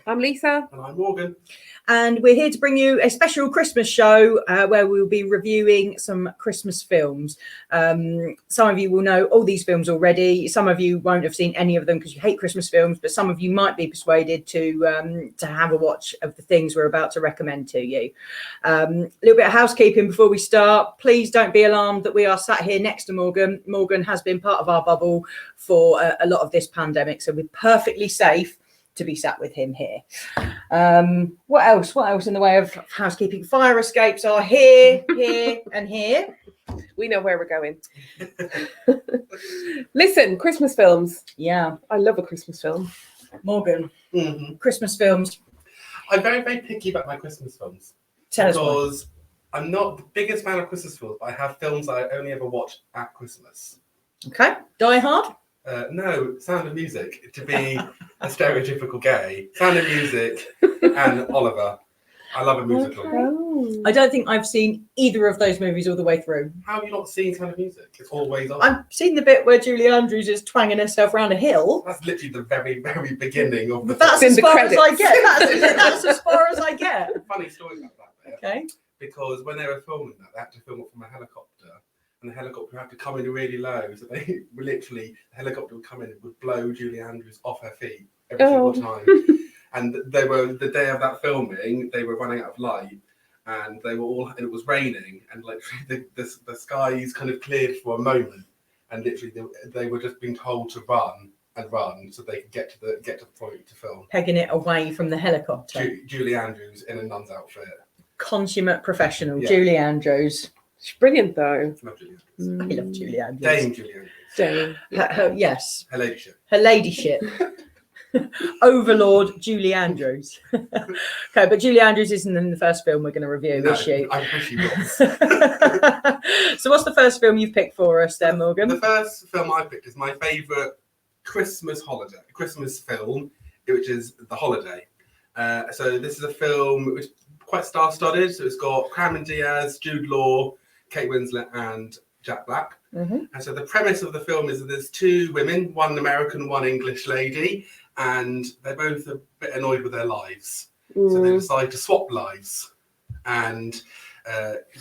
I'm Lisa. And I'm Morgan. And we're here to bring you a special Christmas show where we'll be reviewing some Christmas films. Some of you will know all these films already. Some of you won't have seen any of them because you hate Christmas films, but some of you might be persuaded to have a watch of the things we're about to recommend to you. A little bit of housekeeping before we start. Please don't be alarmed that we are sat here next to Morgan. Morgan has been part of our bubble for a lot of this pandemic, so we're perfectly safe to be sat with him here. What else in the way of housekeeping? Fire escapes are here, and here. We know where we're going. Listen, Christmas films. Yeah, I love a Christmas film. Morgan, Christmas films. I'm very, very picky about my Christmas films. Tell us why. Because I'm not the biggest fan of Christmas films, but I have films I only ever watch at Christmas. Okay, Die Hard? No, Sound of Music, to be a stereotypical gay. Sound of Music and Oliver. I love a musical. Oh. I don't think I've seen either of those movies all the way through. How have you not seen Sound of Music? It's always on. I've seen the bit where Julie Andrews is twanging herself around a hill. That's literally the very, very beginning of the But that's film. as far as I get. That's as far as I get. Funny story about that bit. Okay. Because when they were filming that, they had to film it from a helicopter. And the helicopter had to come in really low. So they were literally, the helicopter would come in and would blow Julie Andrews off her feet every single time. And they were, the day of that filming, they were running out of light. And they were all, and it was raining. And literally the skies kind of cleared for a moment. And literally they were just being told to run and run so they could get to the point to film. Pegging it away from the helicopter. Julie Andrews in a nun's outfit. Consummate professional, Yeah. Julie Andrews. She's brilliant, though. I love Julie Andrews. I love Julie Andrews. Dame Julie Andrews. Dame. Yes. Her ladyship. Her ladyship. Overlord Julie Andrews. Okay, but Julie Andrews isn't in the first film we're going to review, No, is she? I wish she was. So what's the first film you've picked for us then, Morgan? The first film I picked is my favourite Christmas film, which is The Holiday. So this is a film which is quite star-studded. So it's got Cameron Diaz, Jude Law, Kate Winslet, and Jack Black. And so the premise of the film is that there's two women, one American, one English lady, and they're both a bit annoyed with their lives. So they decide to swap lives. And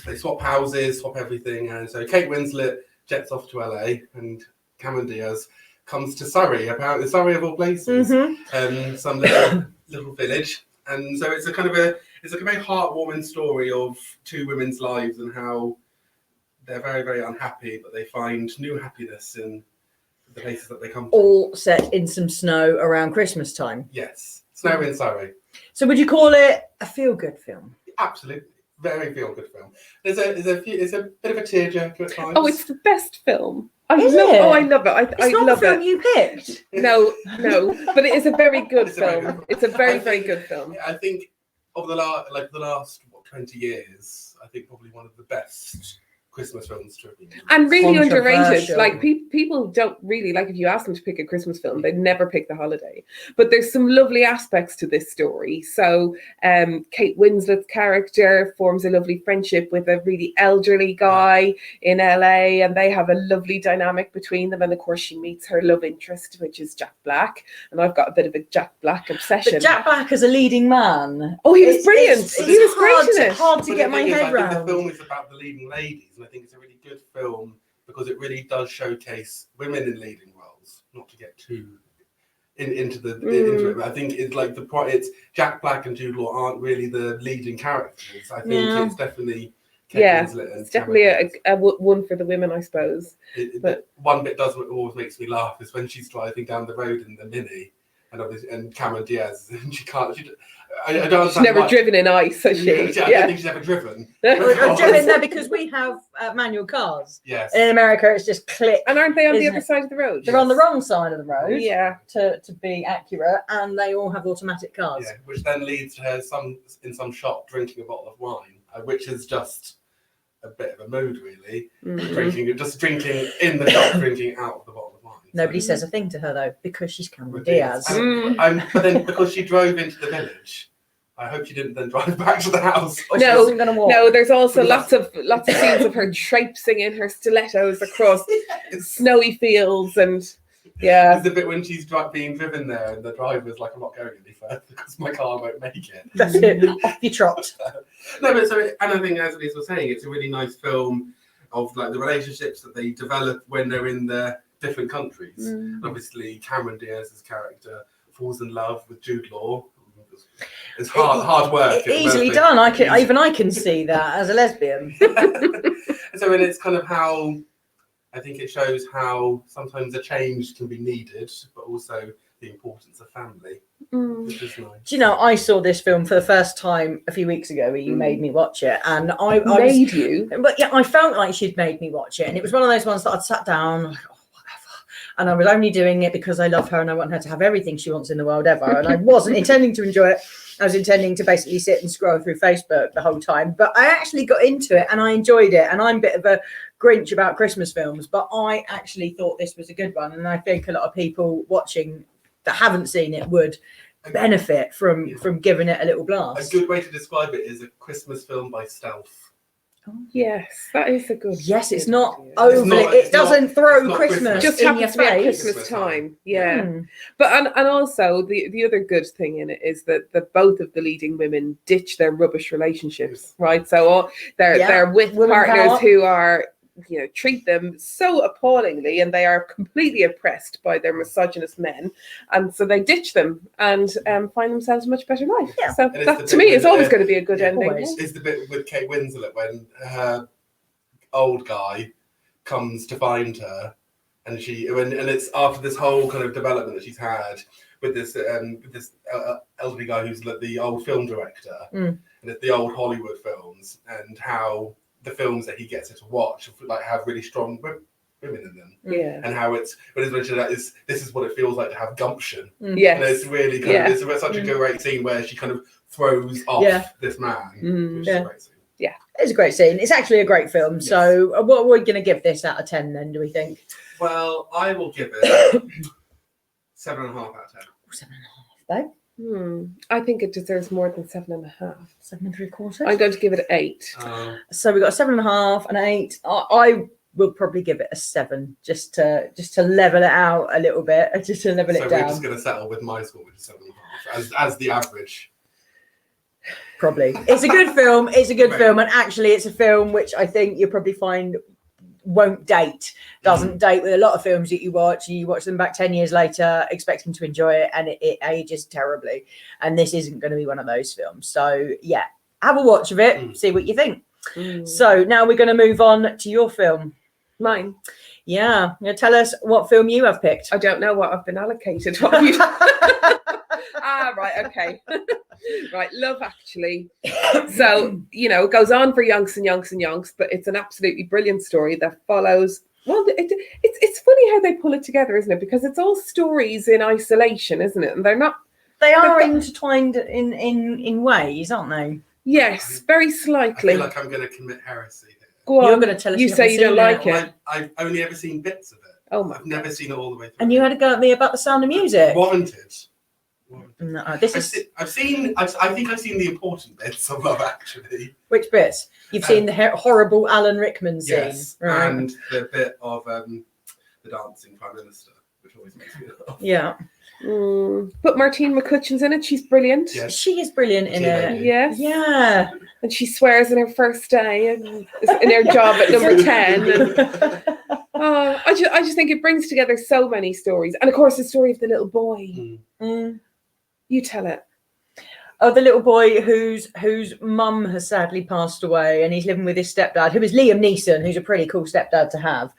they swap houses, swap everything. And so Kate Winslet jets off to LA, and Cameron Diaz comes to Surrey, apparently Surrey of all places, some little village. And so it's a very heartwarming story of two women's lives and how they're very, very unhappy, but they find new happiness in the places that they come to. All set in some snow around Christmas time. Yes, snow in Surrey. So would you call it a feel-good film? Absolutely, very feel-good film. It's a bit of a tearjerker at times. Oh, it's the best film. I Is love it? Oh, I love it. It's I not love the film it. you picked. No, but it is a very good It's a very film. good- It's a very, I very think- good film. I think of the last 20 years, I think probably one of the best Christmas films to have been. And really underrated. Controversial. Like people don't really like, if you ask them to pick a Christmas film, they'd never pick The Holiday. But there's some lovely aspects to this story. So Kate Winslet's character forms a lovely friendship with a really elderly guy in LA, and they have a lovely dynamic between them. And of course, she meets her love interest, which is Jack Black. And I've got a bit of a Jack Black obsession. But Jack Black as a leading man. Oh, he was brilliant. He was great in it. Hard to But get the my thing is, head I think around. the film is about the leading ladies, and I think it's a really good film because it really does showcase women in leading roles. Not to get too into it, but I think it's Jack Black and Jude Law aren't really the leading characters. I think it's definitely Kate Winslet and it's definitely a one for the women, I suppose. But one bit always makes me laugh is when she's driving down the road in the Mini, and Cameron Diaz, and I don't understand. She's never driven in ice, has she? I don't think she's ever driven. We're driven there because we have manual cars. Yes. In America, it's just click. And aren't they on the Isn't other it? side of the road? They're on the wrong side of the road. Yeah. To be accurate, and they all have automatic cars. Yeah, which then leads to her in some shop drinking a bottle of wine, which is just a bit of a mood, really. Drinking in the shop, drinking out of the bottle of wine. Nobody says a thing to her though because she's Cameron Diaz. But then because she drove into the village, I hope she didn't then drive back to the house. Or she wasn't gonna walk. No, there's also lots of scenes of her traipsing in her stilettos across snowy fields, and Yeah. There's the bit when she's being driven there and the driver's like, I'm not going any further because my car won't make it. That's it. Off you trot. No, but and I think, as Lisa was saying, it's a really nice film of like the relationships that they develop when they're in the different countries. Obviously, Cameron Diaz's character falls in love with Jude Law. It's hard work. Easily done. I can see that as a lesbian. So, and it's kind of how I think it shows how sometimes a change can be needed, but also the importance of family. Which is nice. Do you know, I saw this film for the first time a few weeks ago where you made me watch it, and I But yeah, I felt like she'd made me watch it, and it was one of those ones that I'd sat down like, oh, whatever, and I was only doing it because I love her and I want her to have everything she wants in the world ever, and I wasn't intending to enjoy it. I was intending to basically sit and scroll through Facebook the whole time, but I actually got into it and I enjoyed it. And I'm a bit of a Grinch about Christmas films, but I actually thought this was a good one, and I think a lot of people watching that haven't seen it would benefit from giving it a little blast. A good way to describe it is a Christmas film by stealth. Oh, yes, that is a good. Yes, it's not overly. It doesn't throw Christmas just in your happens to be at face. Christmas time. Yeah, but and also the other good thing in it is that both of the leading women ditch their rubbish relationships, right? So they're with partners who are, you know, treat them so appallingly, and they are completely oppressed by their misogynist men, and so they ditch them and find themselves a much better life. Yeah. So that to me is always going to be a good ending. It's the bit with Kate Winslet when her old guy comes to find her, and it's after this whole kind of development that she's had with this elderly guy who's like the old film director, and it's the old Hollywood films, and how the films that he gets her to watch like have really strong women in them, and how it's mentioned that this is what it feels like to have gumption. And it's really kind of it's such a great scene where she kind of throws off this man, which is a great scene. Yeah, it's a great scene. It's actually a great film. Yes. So what are we going to give this out of 10 then, do we think? Well, I will give it 7.5 out of 10. 7.5, babe. I think it deserves more than 7.5. 7 3/4. I'm going to give it an 8. So we got a 7.5, an 8. I will probably give it a 7, just to level it out a little bit, just to level it down. So we're just going to settle with my score, which is 7.5, as the average. Probably. It's a good film. It's a good film, and actually, it's a film which I think you'll probably find doesn't date with a lot of films that you watch them back 10 years later expecting to enjoy it, and it ages terribly, and this isn't going to be one of those films. So yeah, have a watch of it, see what you think. So now we're going to move on to your film. Mine. Yeah, you tell us what film you have picked. I don't know what I've been allocated. What have you... right, okay. Right, Love Actually. So, you know, it goes on for yonks and yonks and yonks, but it's an absolutely brilliant story that follows. Well, it's funny how they pull it together, isn't it? Because it's all stories in isolation, isn't it? And they are intertwined in ways, aren't they? Yes, very slightly. I feel like I'm going to commit heresy here. Go on. You're going to tell us you say you don't like it. I've only ever seen bits of it. Oh, I've never seen it all the way through. And you had a go at me about The Sound of Music. Warranted. No, I think I've seen the important bits of Love Actually. Which bits? You've seen the horrible Alan Rickman scene, yes, right? And the bit of the dancing Prime Minister, which always makes me laugh. Yeah. But Martine McCutcheon's in it. She's brilliant. Yes. She is brilliant in it. Yes. Yeah. And she swears in her first day in her job at number 10. And, I just think it brings together so many stories. And of course, the story of the little boy. You tell it. Oh, the little boy whose mum has sadly passed away, and he's living with his stepdad, who is Liam Neeson, who's a pretty cool stepdad to have.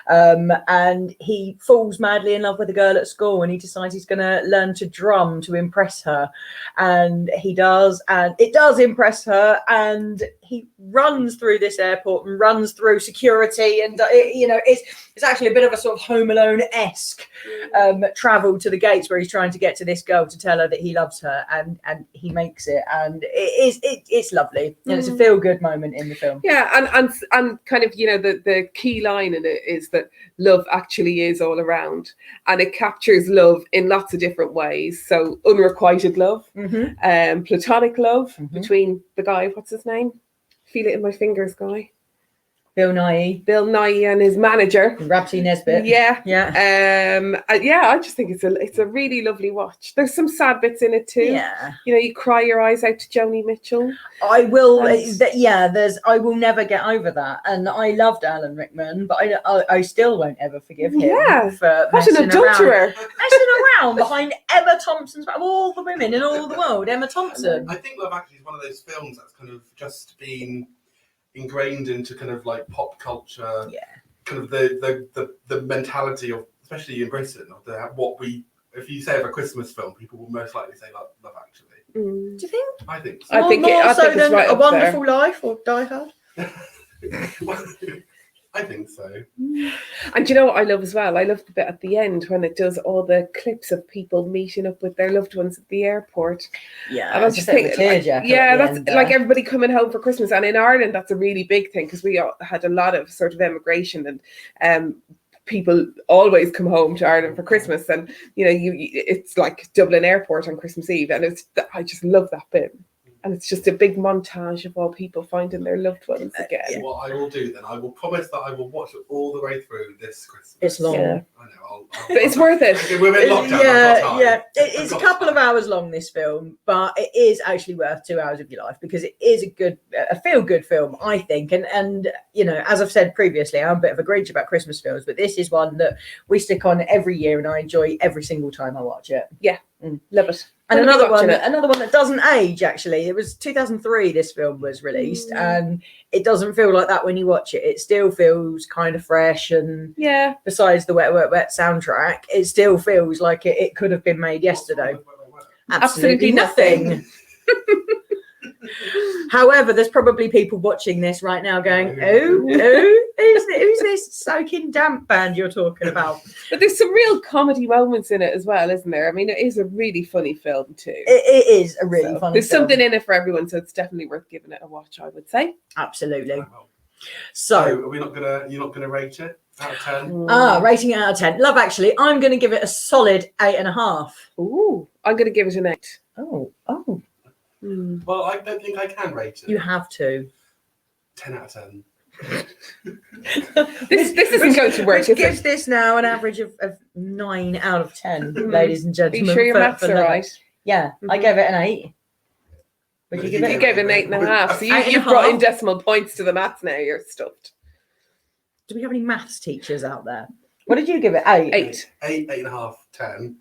And he falls madly in love with a girl at school, and he decides he's going to learn to drum to impress her. And he does, and it does impress her. And he runs through this airport and runs through security, and it's actually a bit of a sort of Home Alone-esque travel to the gates where he's trying to get to this girl to tell her that he loves her, and he makes it, and it's lovely, and it's a feel-good moment in the film. Yeah, and kind of, you know, the key line in it is that love actually is all around, and it captures love in lots of different ways. So unrequited love, platonic love between the guy, what's his name? Feel it in my fingers, guy. Bill Nighy and his manager. Rabsy Nesbitt. Yeah. Yeah. I just think it's a really lovely watch. There's some sad bits in it too. Yeah. You know, you cry your eyes out to Joni Mitchell. I will. And- I will never get over that. And I loved Alan Rickman, but I still won't ever forgive him. Yeah. For What an messing adulterer. around behind Emma Thompson's, of all the women in all the world, Emma Thompson. I think Love Actually is one of those films that's kind of just been ingrained into kind of like pop culture. Yeah. Kind of the mentality of, especially in Britain, of if you say of a Christmas film, people will most likely say Love Actually. Mm. Do you think? I think so. I think more I so think it's than right A up Wonderful Life or Die Hard. I think so. And you know what I love as well? I love the bit at the end when it does all the clips of people meeting up with their loved ones at the airport. Yeah, And I was just thinking, that's like everybody coming home for Christmas. And in Ireland, that's a really big thing because we had a lot of sort of emigration and people always come home to Ireland for Christmas. And, you know, it's like Dublin Airport on Christmas Eve. And I just love that bit. And it's just a big montage of all people finding their loved ones again. What I will do then, I will promise that I will watch it all the way through this Christmas. It's long. Yeah. I know. But it's worth it. We're in lockdown. Yeah. It's a couple of hours long, this film, but it is actually worth 2 hours of your life because it is a feel-good film, I think. And you know, as I've said previously, I'm a bit of a Grinch about Christmas films, but this is one that we stick on every year, and I enjoy every single time I watch it. Yeah, love it. And another one that doesn't age, actually. It was 2003 this film was released, and it doesn't feel like that when you watch it. It still feels kind of fresh, and besides the wet soundtrack, it still feels like it could have been made yesterday. Absolutely nothing. However, there's probably people watching this right now going, who's this soaking damp band you're talking about? But there's some real comedy moments in it as well, isn't there? I mean, it is a really funny film too. It is a really funny There's film. something in it for everyone, so it's definitely worth giving it a watch, I would say. Absolutely. So you're not gonna rate it out of 10? Rating it out of 10. Love Actually, I'm gonna give it a solid 8.5. Ooh, I'm gonna give it an 8. Oh. Well, I don't think I can rate it. You have to. 10 out of 10. This isn't going to work, Which is gives it? this now an average of 9 out of 10, ladies and Are gentlemen. you sure your maths are right? Yeah, I gave it an 8. Would you give You it? gave it an 8.5. So Eight you and a brought in half. decimal points to the maths now. You're stuffed. Do we have any maths teachers out there? What did you give it? 8. 8.5, 10.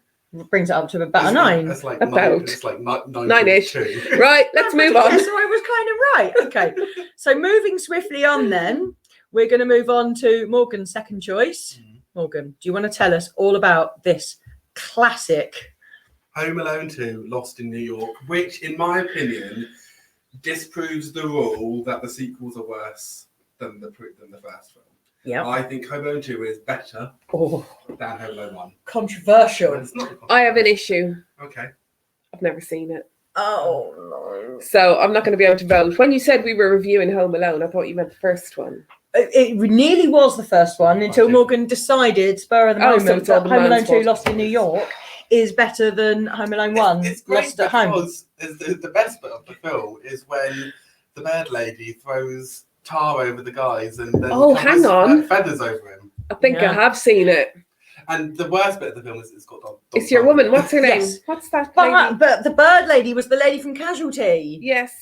Brings it up to about a 9. That's like About. It's like 9-ish. 9.2. Right, let's move on. Yeah, so I was kind of right. Okay, so moving swiftly on then, we're going to move on to Morgan's second choice. Morgan, do you want to tell us all about this classic? Home Alone 2, Lost in New York, which, in my opinion, disproves the rule that the sequels are worse than the first film. Yeah. I think Home Alone 2 is better than Home Alone 1. Controversial. It's not I have an issue. Okay. I've never seen it. Oh, no. So I'm not going to be able to vote. When you said we were reviewing Home Alone, I thought you meant the first one. It nearly was the first one until Morgan decided, spur of the Oh, so moment, it's all that the Home Alone man's 2 fault. Lost in New York is better than Home Alone 1 It's great Lost at Home. because the best bit of the film is when the bird lady throws tar over the guys and then hang on. feathers over him. I think I have seen it. And the worst bit of the film is it's got Don It's your woman. What's her name? Yes. What's that lady? But the bird lady was the lady from Casualty. Yes.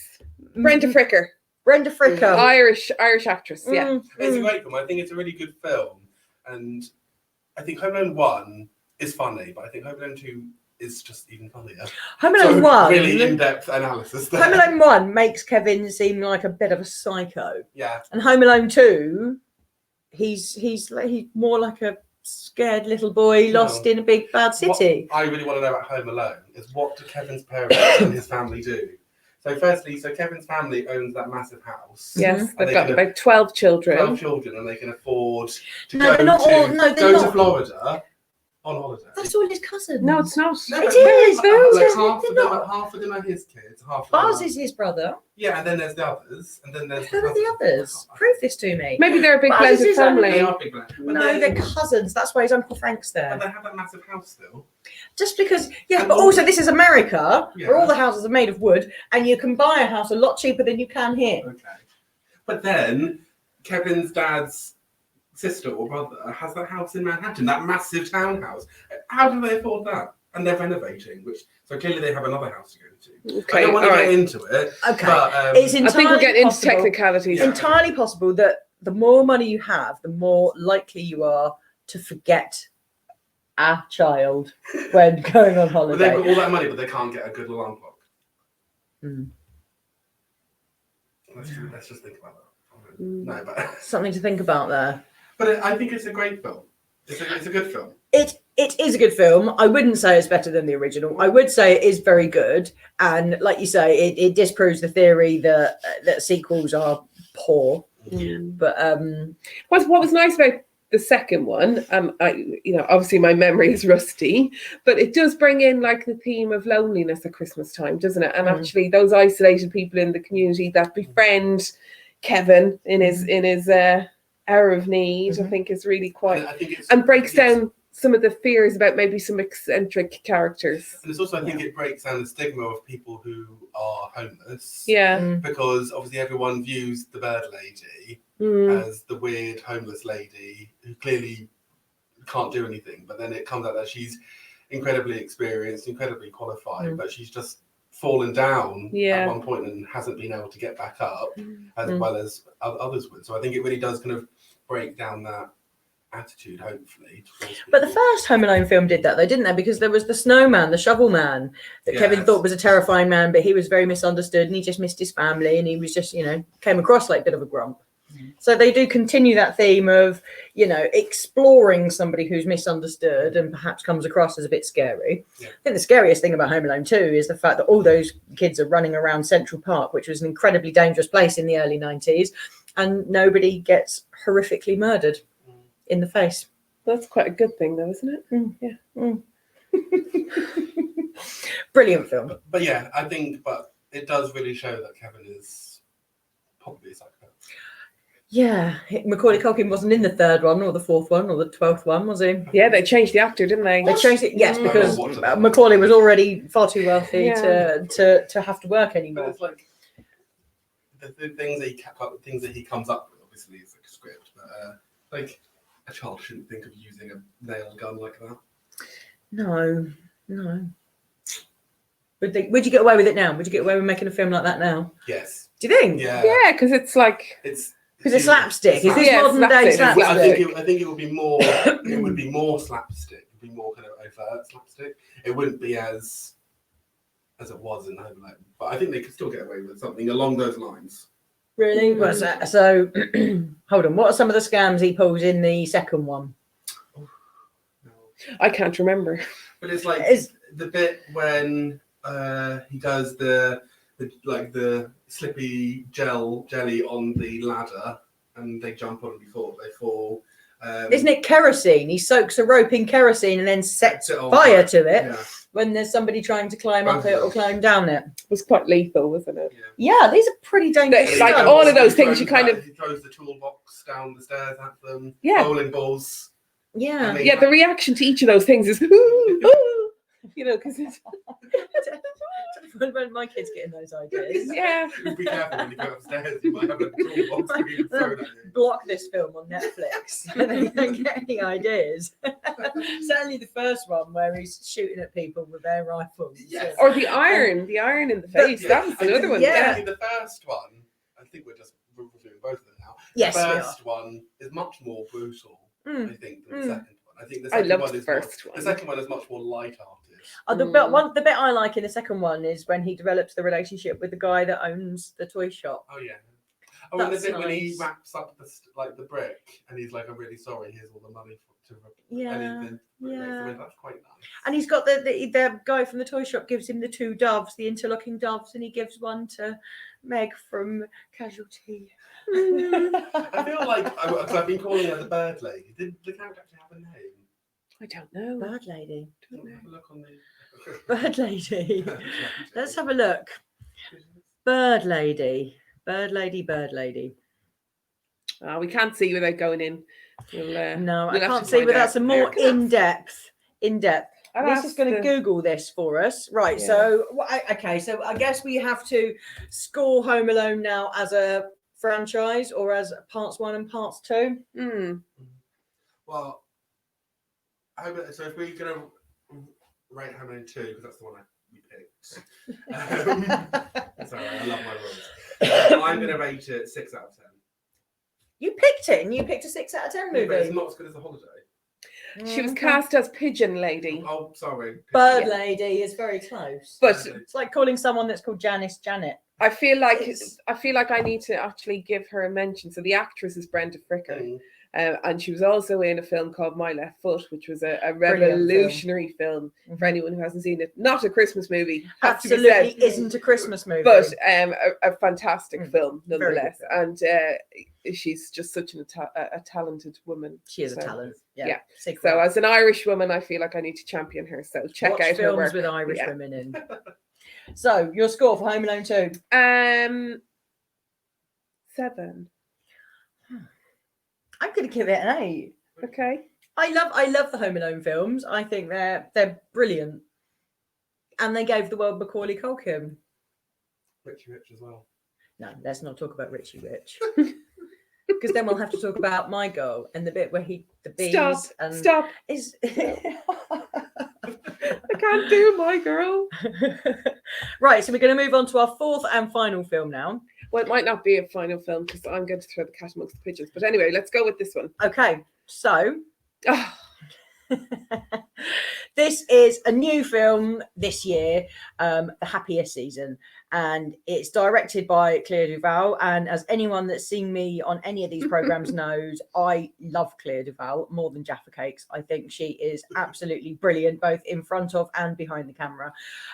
Brenda Fricker. Brenda Fricker. Irish actress. Yeah. It's a great film. I think it's a really good film. And I think Home Alone 1 is funny, but I think Home Alone 2 is just even funnier. Home Alone 1. Really in-depth analysis there. Home Alone 1 makes Kevin seem like a bit of a psycho. Yeah. And Home Alone 2, he's more like a scared little boy lost in a big bad city. What I really want to know about Home Alone is what do Kevin's parents and his family do? So firstly, Kevin's family owns that massive house. Yes, And they've got about 12 children. 12 children, and they can afford to No, they're not all. No, they're go not. to Florida on holiday. That's all his cousins. No, it's not. No, It is. Half of them are his kids. Half of them Buzz are... is his brother. Yeah, and then there's the others, and then there's Who are the others? Prove this to me. Maybe they're a big Buzz blended is family. They are big black. No, they're cousins. That's why his Uncle Frank's there. But they have that massive house still. Just because, yeah, And but all- also this is America, where Yeah. all the houses are made of wood, and you can buy a house a lot cheaper than you can here. Okay. But then Kevin's dad's sister or brother has that house in Manhattan, that massive townhouse. How do they afford that? And they're renovating, so clearly they have another house to go to. Okay, I don't want to all get right. into it. Okay, but, it's I think we're entirely getting into possible. technicalities. Yeah. Entirely possible that the more money you have, the more likely you are to forget a child when going on But holiday. they've got all that money, but they can't get a good alarm clock. Mm. Let's just think about that. No, but Something to think about there. but I think it's a great film. It's a good film. It is a good film. I wouldn't say it's better than the original. I would say it is very good. And like you say, it disproves the theory that sequels are poor. Mm. But What was nice about the second one, obviously my memory is rusty, but it does bring in like the theme of loneliness at Christmas time, doesn't it? And actually those isolated people in the community that befriend Kevin in his hour of need, I think is really quite, I think and breaks down some of the fears about maybe some eccentric characters. And it's also, I think it breaks down the stigma of people who are homeless. Yeah. Because obviously everyone views the bird lady as the weird homeless lady who clearly can't do anything. But then it comes out that she's incredibly experienced, incredibly qualified, but she's just fallen down at one point and hasn't been able to get back up as well as others would. So I think it really does kind of break down that attitude, hopefully. But the first Home Alone film did that, though, didn't they? Because there was the snowman, the shovel man, that Kevin thought was a terrifying man, but he was very misunderstood and he just missed his family and he was just, came across like a bit of a grump. So they do continue that theme of, exploring somebody who's misunderstood and perhaps comes across as a bit scary. I think the scariest thing about Home Alone 2 is the fact that all those kids are running around Central Park, which was an incredibly dangerous place in the early 90s, and nobody gets horrifically murdered in the face. That's quite a good thing, though, isn't it? Brilliant film. But yeah, I think, but it does really show that Kevin is probably a psychopath. Yeah, Macaulay Culkin wasn't in the third one or the fourth one or the 12th one, was he? Yeah, they changed the actor, didn't they? They changed it, yes, because Macaulay was already far too wealthy to have to work anymore. But it's like the things that he comes up with, obviously, is like a script, but like a child shouldn't think of using a nail gun like that. No. Would you get away with it now? Would you get away with making a film like that now? Yes. Do you think? Yeah, because it's like because it's slapstick. Is this modern day slapstick? I think it would be more. It would be more slapstick. It would be more kind of overt slapstick. It wouldn't be as it was in Home Alone. But I think they could still get away with something along those lines. Really? What's that? So, hold on. What are some of the scams he pulls in the second one? I can't remember. But it's like the bit when he does the slippy jelly on the ladder and they jump on before they fall. Isn't it kerosene? He soaks a rope in kerosene and then sets fire to it when there's somebody trying to climb up it or climb down it. It was quite lethal, wasn't it? Yeah, these are pretty dangerous. Like stunts. all of those things, you kind of... He throws the toolbox down the stairs at them. Yeah. Bowling balls. Yeah. Yeah, the reaction to each of those things is... ooh, because it's... When my kids get in those ideas. Yeah. Be careful when you go upstairs. You might have a toolbox being thrown at you. Block this film on Netflix. They don't get any ideas. Certainly the first one where he's shooting at people with their rifles. Yes. Or the iron in the face. That was another one. Yeah. The first one, I think we're reviewing both of them now. Yes, the we first one is much more brutal, I think, than the second one. I think the I second loved one the is first one. The second one is much more light-hearted. The bit I like in the second one is when he develops the relationship with the guy that owns the toy shop. Oh yeah. Oh, and the That's bit when he nice. wraps up the brick and he's like, "I'm really sorry. Here's all the money to anything." Yeah. I mean, that's quite nice. And he's got the guy from the toy shop gives him the two doves, the interlocking doves, and he gives one to Meg from Casualty. I feel like because I've been calling her the bird lady. Did the character actually have a name? I don't know. Bird lady. Have a look on the Bird lady. Let's have a look. Bird lady. Bird lady. Bird lady. We can't see without going in. No, I we'll have can't to see find without out. some more in-depth. I'll Liz ask is going to Google this for us. Right, Yeah. so I guess we have to score Home Alone now as a franchise or as parts 1 and parts 2? Well, so if we're going to rate Home Alone 2, because that's the one we picked. Sorry, I love my rules. I'm going to rate it 6 out of 10. You picked it, and you picked a 6 out of 10 movie. Yeah, but it's not as good as The Holiday. She was cast as Pigeon Lady. Oh, sorry. Bird Lady is very close. But It's like calling someone that's called Janice Janet. I feel like I need to actually give her a mention. So the actress is Brenda Fricker. And she was also in a film called My Left Foot, which was a revolutionary film for anyone who hasn't seen it. Not a Christmas movie. Absolutely isn't a Christmas movie. But a fantastic film nonetheless. And she's just such a talented woman. She is a talent. Yeah. So as an Irish woman, I feel like I need to champion her. So check out her work. Films with Irish women in. So your score for Home Alone 2? 7. I'm going to give it an 8. Okay. I love the Home Alone films. I think they're brilliant, and they gave the world Macaulay Culkin. Richie Rich as well. No, let's not talk about Richie Rich, because then we'll have to talk about My Girl and the bit where the bees. Stop. Is I can't do My Girl. Right, so we're going to move on to our 4th and final film now. Well, it might not be a final film because I'm going to throw the cat amongst the pigeons. But anyway, let's go with this one. Okay, so this is a new film this year, The Happiest season, and it's directed by Claire Duval. And as anyone that's seen me on any of these programs knows, I love Claire Duval more than Jaffa Cakes. I think she is absolutely brilliant, both in front of and behind the camera.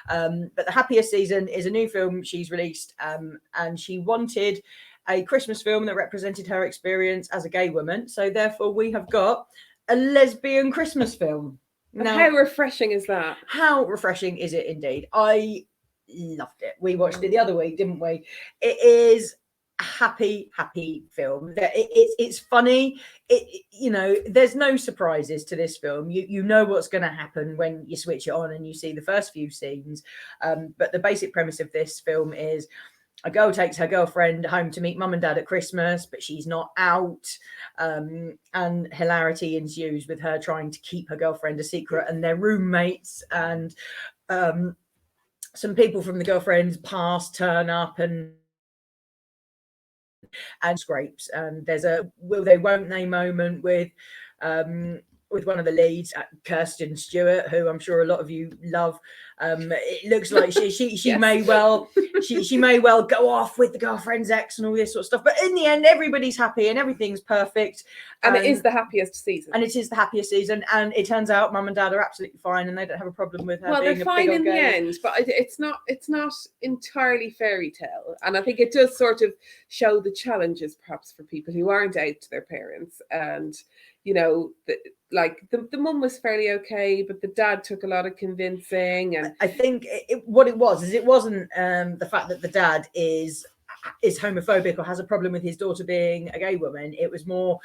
But The Happiest season is a new film she's released, and she wanted a Christmas film that represented her experience as a gay woman. So therefore, we have got a lesbian Christmas film. Now, how refreshing is that? How refreshing is it indeed? I loved it. We watched it the other week, didn't we? It is a happy film. It's funny. There's no surprises to this film. You know what's going to happen when you switch it on and you see the first few scenes. But the basic premise of this film is a girl takes her girlfriend home to meet mum and dad at Christmas, but she's not out. And hilarity ensues with her trying to keep her girlfriend a secret, and their roommates and some people from the girlfriend's past turn up and scrapes. And there's a will they won't they moment with one of the leads, Kirsten Stewart, who I'm sure a lot of you love. It looks like she yes. may well go off with the girlfriend's ex and all this sort of stuff. But in the end, everybody's happy and everything's perfect. And it is the happiest season. And it is the happiest season. And it turns out mum and dad are absolutely fine and they don't have a problem with her. Well, being they're fine in the end, but it's not entirely fairy tale. And I think it does sort of show the challenges perhaps for people who aren't out to their parents. And the mum was fairly okay, but the dad took a lot of convincing. And I think what it wasn't the fact that the dad is homophobic or has a problem with his daughter being a gay woman. It was more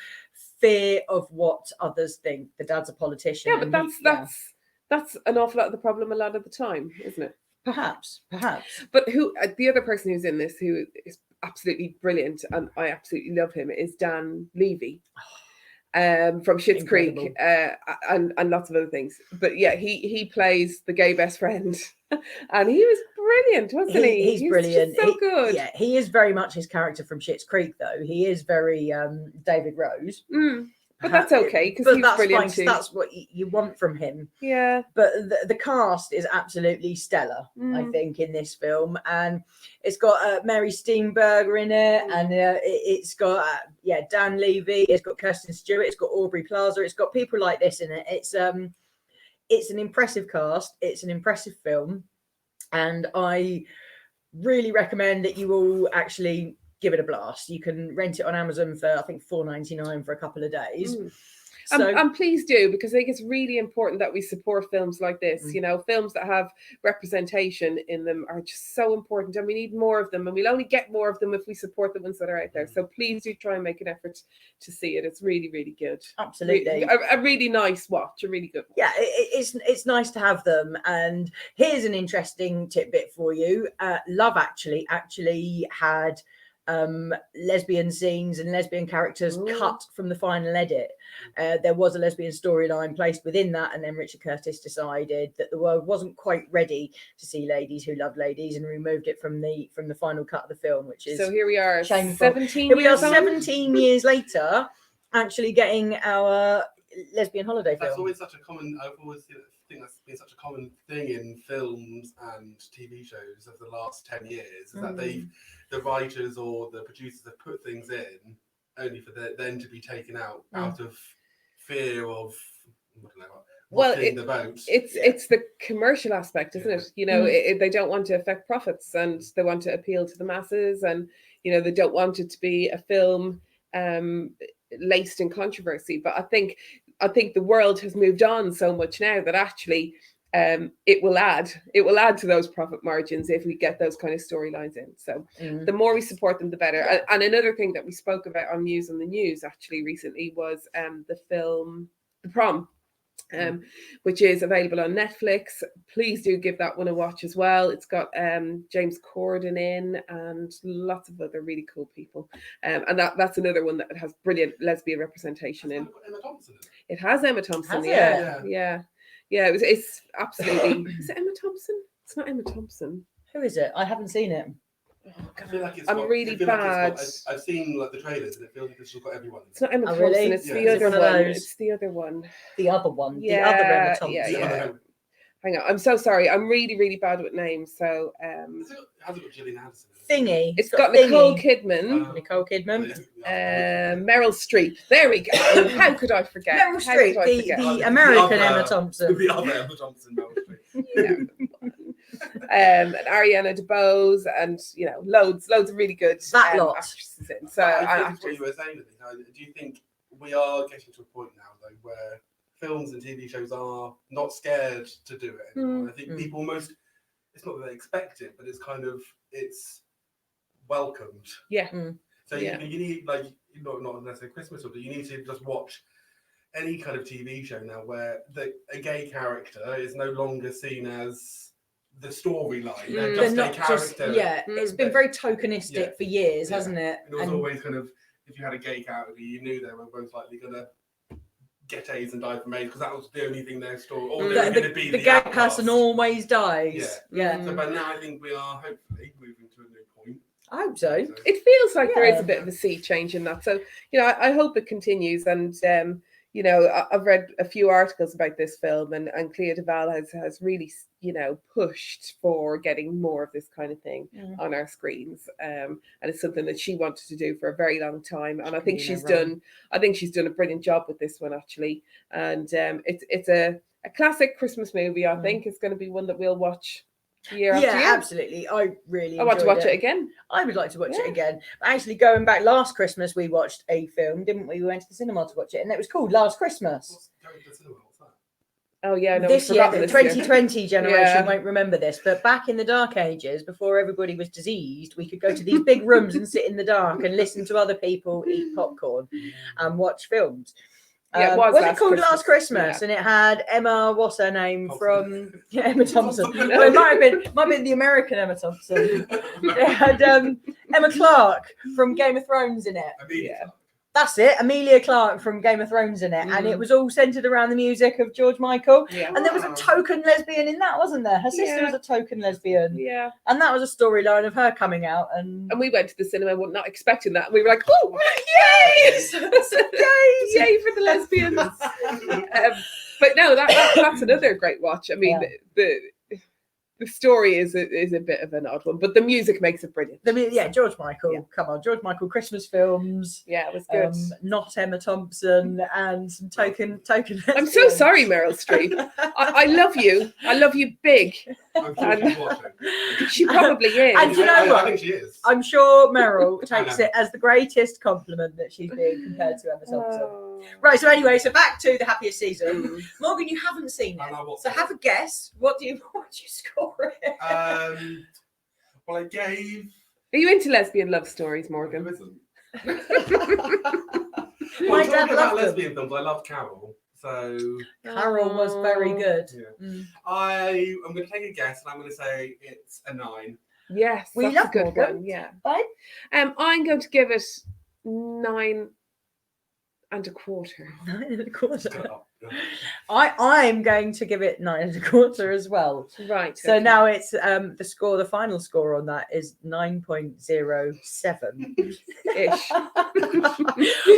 fear of what others think. The dad's a politician. Yeah, but that's an awful lot of the problem a lot of the time, isn't it? Perhaps. But the other person who's in this who is absolutely brilliant, and I absolutely love him, is Dan Levy. From Schitt's Creek and lots of other things. But yeah, he plays the gay best friend. And he was brilliant, wasn't he? He's brilliant. So good. Yeah, he is very much his character from Schitt's Creek, though. He is very David Rose. But that's okay, because he's brilliant too. That's what you want from him. Yeah. But the cast is absolutely stellar, I think, in this film. And it's got Mary Steenburgen in it. And it's got, Dan Levy. It's got Kirsten Stewart. It's got Aubrey Plaza. It's got people like this in it. It's an impressive cast. It's an impressive film. And I really recommend that you all actually give it a blast. You can rent it on Amazon for, I think, $4.99 for a couple of days. And please do, because I think it's really important that we support films like this. Films that have representation in them are just so important, and we need more of them, and we'll only get more of them if we support the ones that are out there. So please do try and make an effort to see it. It's really, really good. Absolutely. A really nice watch, a really good watch. Yeah, it's nice to have them. And here's an interesting tidbit for you. Love Actually had lesbian scenes and lesbian characters cut from the final edit. There was a lesbian storyline placed within that, and then Richard Curtis decided that the world wasn't quite ready to see ladies who love ladies, and removed it from the final cut of the film, which is so here we are, shameful. 17 Here we are, years on. 17 years later, actually getting our lesbian holiday film. That's always such a common. I've always think that's been such a common thing in films and TV shows of the last 10 years, is that the writers or the producers have put things in only for them to be taken out of fear of, I don't know, rocking the boat. It's the commercial aspect, isn't it? You know, they don't want to affect profits, and they want to appeal to the masses, and you know, they don't want it to be a film laced in controversy. But I think the world has moved on so much now that actually it will add to those profit margins if we get those kind of storylines in. So the more we support them, the better. And another thing that we spoke about on News on the News actually recently was the film The Prom, which is available on Netflix. Please do give that one a watch as well. It's got James Corden in and lots of other really cool people. And that's another one that has brilliant lesbian representation in. Emma Thompson. It has Emma Thompson. Yeah. It's absolutely. Is it Emma Thompson? It's not Emma Thompson. Who is it? I haven't seen it. I feel like I'm really bad. I've seen like the trailers, and it feels like it's got everyone. It's not Emma Thompson. Really? It's the other one. It's the other one. The other one. Yeah, the other Emma Thompson. Yeah. Hang on. I'm so sorry. I'm really, really bad with names. So has it got Gillian Anderson? Thingy. It's got Nicole Kidman. Nicole Kidman. Meryl Streep. There we go. How could I forget? Meryl Streep, the American Emma Thompson. The other Emma Thompson, Meryl Streep. And Ariana DeBose, and you know, loads of really good actresses in. So I think what you were saying, do you think we are getting to a point now though where films and TV shows are not scared to do it anymore? I think people almost, it's not that they expect it, but it's welcomed. So you need, like, not necessarily Christmas, but you need to just watch any kind of TV show now where a gay character is no longer seen as the storyline. They're just a character. It's been very tokenistic for years, hasn't it? It was always kind of, if you had a gay character, you knew they were most likely going to get AIDS and die from AIDS, because that was the only thing their story. Or they were going to be the gay person always dies. So, but now I think we are hopefully moving to a new point. I hope so. It feels like there is a bit of a sea change in that. So, you know, I hope it continues. And, you know, I've read a few articles about this film, and Clea Duvall has really, you know, pushed for getting more of this kind of thing on our screens. And it's something that she wanted to do for a very long time. And I think she's done a brilliant job with this one, actually. And it's a classic Christmas movie. I think it's going to be one that we'll watch year after year. Yeah, absolutely. I want to watch it again. I would like to watch it again. Actually, going back last Christmas, we watched a film, didn't we? We went to the cinema to watch it, and it was called Last Christmas. What's going to the cinema? What's that? Oh yeah, no, this year, the 2020 generation won't remember this, but back in the dark ages, before everybody was diseased, we could go to these big rooms and sit in the dark and listen to other people eat popcorn and watch films. Was it called Last Christmas? And it had Emma, what's her name, from Emma Thompson. Well, it might have been the American Emma Thompson. It had Emma Clarke from Game of Thrones in it. That's it, Emilia Clarke from Game of Thrones in it. And it was all centered around the music of George Michael. And there was a token lesbian in that, wasn't there? Her sister was a token lesbian. And that was a storyline of her coming out. And we went to the cinema not expecting that. We were like, oh, yay! Yay for the lesbians. But no, that's another great watch. I mean, the story is a bit of an odd one, but the music makes it brilliant. George Michael. Come on, George Michael Christmas films. Yeah, it was good. Not Emma Thompson and some token. I'm so sorry, Meryl Streep. I love you. I love you big. I'm sure she's watching. She probably is. And you know what? I think she is. I'm sure Meryl takes it as the greatest compliment that she's being compared to Emma Thompson. Right, so anyway, back to the Happiest season. Morgan, you haven't seen it, so have a guess. What do you score it? Well, I gave. Are you into lesbian love stories, Morgan? My dad talking about loved lesbian films, I love Carol. So Carol was very good. I'm going to take a guess, and I'm going to say it's a 9. Yes, We that's love a good Morgan. one. Yeah. Right? I'm going to give it 9 1/4. 9 1/4. Shut up. I'm going to give it 9 1/4 as well. Right. So okay. now it's the final score on that is 9.07, Ish.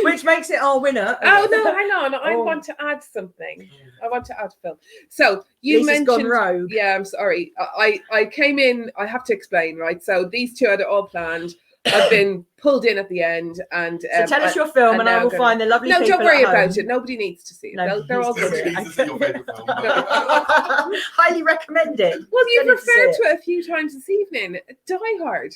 which makes it our winner. Oh no, hang on. I Oh. want to add something. I want to add, Phil. So you Lisa's mentioned gone rogue. Yeah, I'm sorry. I came in, I have to explain, right? So these two had it all planned. I've been pulled in at the end, and So tell us your film, and I will find the lovely No, people don't worry at home. about it. Nobody needs to see it. No, They're all please good. do. Needs to see your favourite film. Highly recommend it. Well, you've Don't need to see referred it. to it a few times this evening. Die Hard,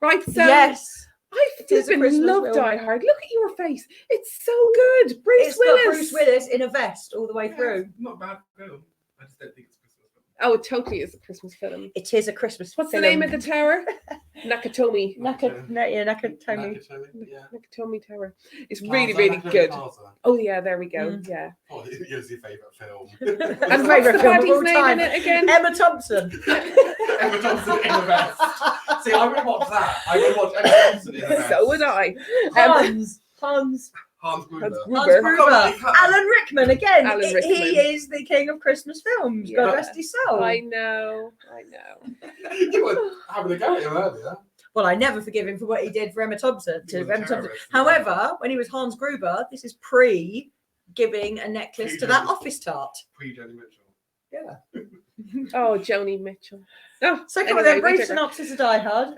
right? So Yes, I it is a flipping Christmas love film. Die Hard. Look at your face. It's so good. Bruce it's Willis. got Bruce Willis in a vest all the way through. It's not a bad film. I just don't think it's a Christmas film. Oh, it totally is a Christmas film. It is a Christmas What's film. the name of the tower? Nakatomi. Nakatomi. Yeah. Nakatomi Tower. It's Plaza, really, really Nakatomi good. Plaza. Oh yeah, there we go. Mm. Yeah. Oh, it's your favourite film. And Favourite what's the film of baddie's all name time. in it again? Emma Thompson. Emma Thompson in the vest. See, I would watch that. I would watch Emma Thompson in the vest. So would I. Hans Hans Gruber. Hans Hans Gruber. Gruber. Alan Rickman again. Alan He Rickman. is the king of Christmas films. God Yeah. rest his soul. I know. You were having a go at him earlier. Well, I never forgive him for what he did for Emma Thompson. He was a Emma Thompson. terrorist. However, when he was Hans Gruber, this is pre giving a necklace to that office tart. Pre-Joni Mitchell. Yeah. Oh, Joni Mitchell. Oh, So come on anyway, then, brief we digress. synopsis of Die Hard.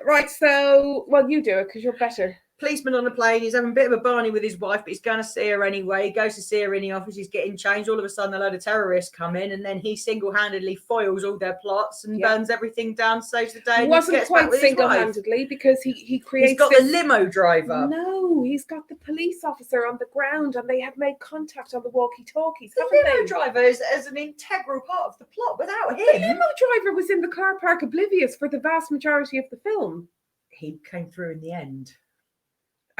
Right, so well, you do it because you're better. Policeman on a plane. He's having a bit of a barney with his wife, but he's going to see her anyway. He goes to see her in the office. He's getting changed. All of a sudden, a load of terrorists come in, and then he single-handedly foils all their plots and Yeah. burns everything down, saves the day. It and wasn't gets back quite with his wife. single-handedly because he creates. He's got this... the limo driver. No, he's got the police officer on the ground, and they have made contact on the walkie-talkies. The haven't limo they? driver is an integral part of the plot. Without The him, limo driver was in the car park oblivious for the vast majority of the film. he came through in the end.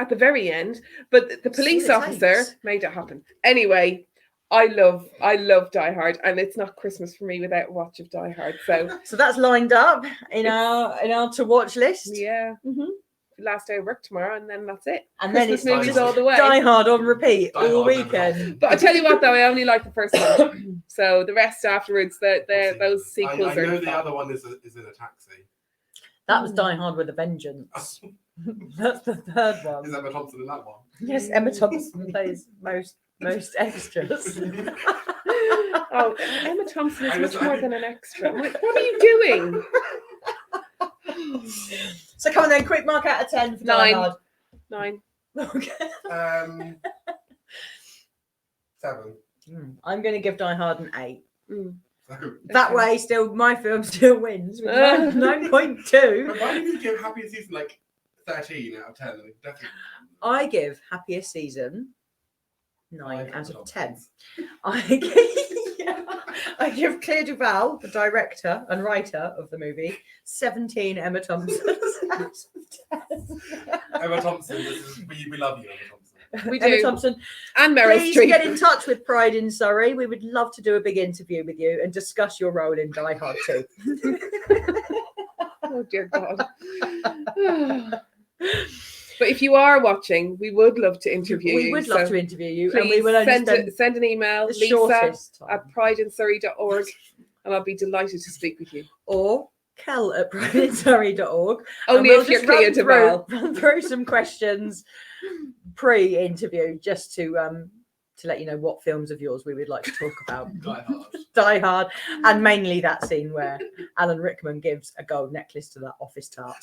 At the very end, but the police it officer takes. made it happen. Anyway, I love Die Hard, and it's not Christmas for me without a watch of Die Hard. So So that's lined up in our to watch list. yeah, Mhm. last day of work tomorrow, and then that's it. And then Christmas it's movies Die all the way. Die Hard on repeat Die all Hard never weekend. But I tell you what, though, I only like the first one. So the rest afterwards, those sequels I know are the fun. other one is in a taxi. That was Die Hard with a Vengeance. That's the third one. Is Emma Thompson in that one? Yes, Emma Thompson plays most extras. Oh, Emma Thompson is I much was more like- than an extra. I'm like, what are you doing? So come on then, quick mark out of 10 for Die 9. Hard. 9. Okay. 7. I'm going to give Die Hard an 8. Mm. So, That Okay. way, still my film still wins with 9.2. but why did you give Happiest Season like 13 out of 10? Like, definitely. I give Happiest Season 9 Five out Emma of 10. Thompsons. I give Claire Duval, the director and writer of the movie, 17 Emma Thompsons out of 10. Emma Thompson, we love you, Emma Thompson. We Emma do. Thompson, And Meryl please Streep. get in touch with Pride in Surrey. We would love to do a big interview with you and discuss your role in Die Hard 2. Oh dear God. But if you are watching, we would love to interview you. We would love to interview you, and we Please will only spend send an email, the Lisa shortest time. at prideinsurrey.org, and I'll be delighted to speak with you. Or Kel at prideinsurrey.org. Only if you're clear to Val. run through some questions pre-interview, just to let you know what films of yours we would like to talk about. Die Hard. Die Hard, and mainly that scene where Alan Rickman gives a gold necklace to that office tart.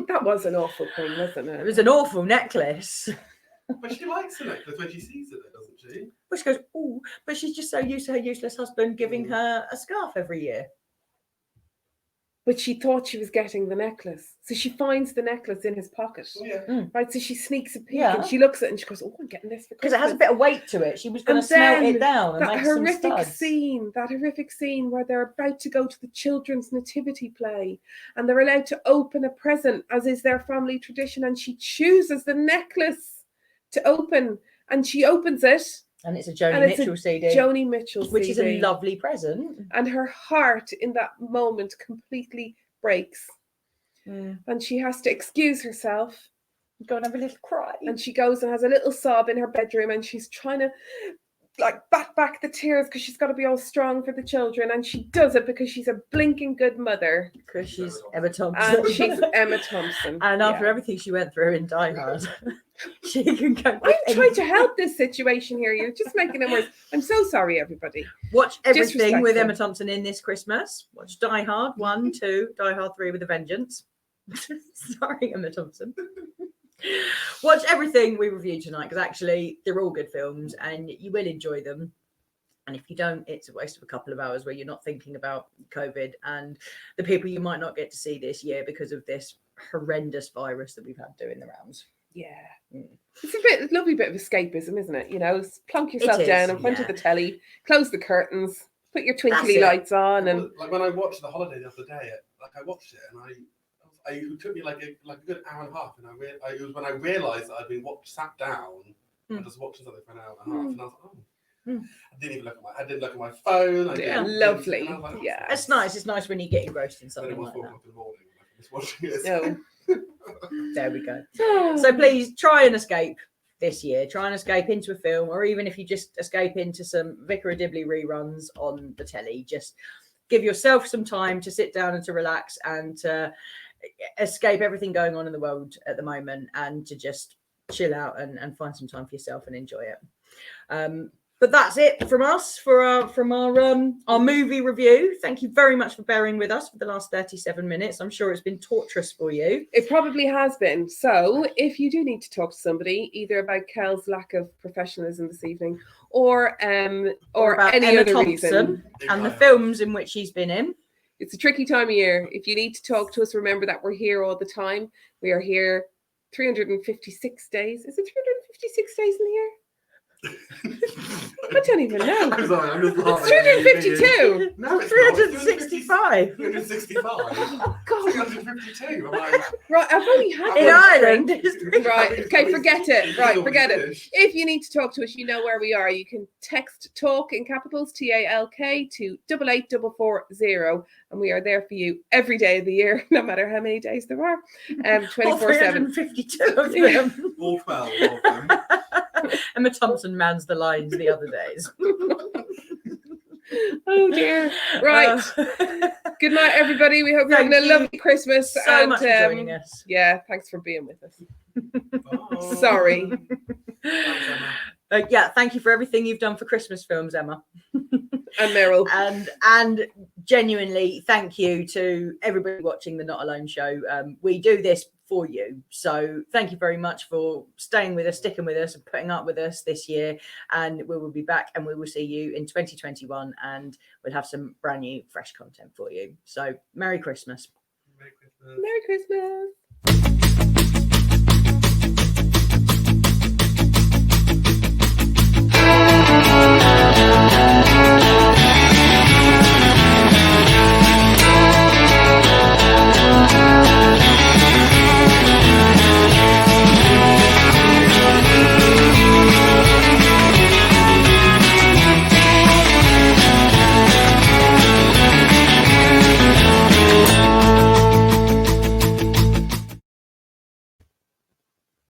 That was an awful thing, wasn't It it? was an awful necklace. But she likes the necklace when she sees it, though, doesn't she? Which goes, oh, but she's just so used to her useless husband giving her a scarf every year. But she thought she was getting the necklace. So she finds the necklace in his pocket. Oh, yeah. Right, so she sneaks a peek Yeah. and she looks at it and she goes, oh, I'm getting this for Because Christmas. it has a bit of weight to it. She was going to And smelt then it down and that make some horrific scene where they're about to go to the children's nativity play and they're allowed to open a present, as is their family tradition, and she chooses the necklace to open and she opens it And it's a Joni And it's a Mitchell CD. Joni Mitchell which is CD. a lovely present. And her heart in that moment completely breaks. And she has to excuse herself. Go and have a little cry. And she goes and has a little sob in her bedroom, and she's trying to like bat back the tears because she's got to be all strong for the children. And she does it because she's a blinking good mother. Because she's Emma Thompson. And she's Emma Thompson. And after everything she went through in Die Hard, she can go. I'm trying to help this situation here. You're just making it worse. I'm so sorry, everybody. Watch everything with Disrespectful. Emma Thompson in this Christmas. Watch Die Hard 1, 2, Die Hard 3 with a vengeance. Sorry, Emma Thompson. Watch everything we review tonight because actually they're all good films and you will enjoy them. And if you don't, it's a waste of a couple of hours where you're not thinking about COVID and the people you might not get to see this year because of this horrendous virus that we've had doing the rounds. Yeah. It's a lovely bit of escapism, isn't it? You know, plonk yourself down in front of the telly, close the curtains, put your twinkly lights on, and like when I watched The Holiday the other day, I watched it and it took me like a good hour and a half, and it was when I realised that I'd been sat down and just watching something for an hour and a half, and I was like, I didn't even look at my phone. Lovely. Like, yeah, it's nice. It's nice when you get engrossed in something then it was like 4 that. o'clock in the morning. I was watching it. No. There we go. So please try and escape this year. Try and escape into a film, or even if you just escape into some Vicar of Dibley reruns on the telly, just give yourself some time to sit down and to relax and to escape everything going on in the world at the moment and to just chill out and find some time for yourself and enjoy it. But that's it from us for our movie review. Thank you very much for bearing with us for the last 37 minutes. I'm sure it's been torturous for you. It probably has been. So if you do need to talk to somebody, either about Kel's lack of professionalism this evening or about any Emma other Thompson reason, and the films in which he's been in. It's a tricky time of year. If you need to talk to us, remember that we're here all the time. We are here 356 days. Is it 356 days in the year? I don't even know. I'm sorry, I'm just laughing. It's 352. No, it's 365. 365. Oh, God. 352. I'm like, Right, I've only had In one. Ireland. Right, okay, forget it. Right, forget it. If you need to talk to us, you know where we are. You can text TALK in capitals, TALK, to 88440, and we are there for you every day of the year, no matter how many days there are, 24/7. 352 of them. All 12 of them. Emma Thompson mans the lines the other days. Oh dear. Right. Good night, everybody. We hope you're having a lovely Christmas. So much for joining us. Yeah, thanks for being with us. Bye. Sorry. Thanks, Emma. Yeah, thank you for everything you've done for Christmas films, Emma. And Meryl. And genuinely thank you to everybody watching the Not Alone show. We do this for you. So thank you very much for staying with us, sticking with us and putting up with us this year. And we will be back and we will see you in 2021 and we'll have some brand new fresh content for you. So Merry Christmas. Merry Christmas. Merry Christmas.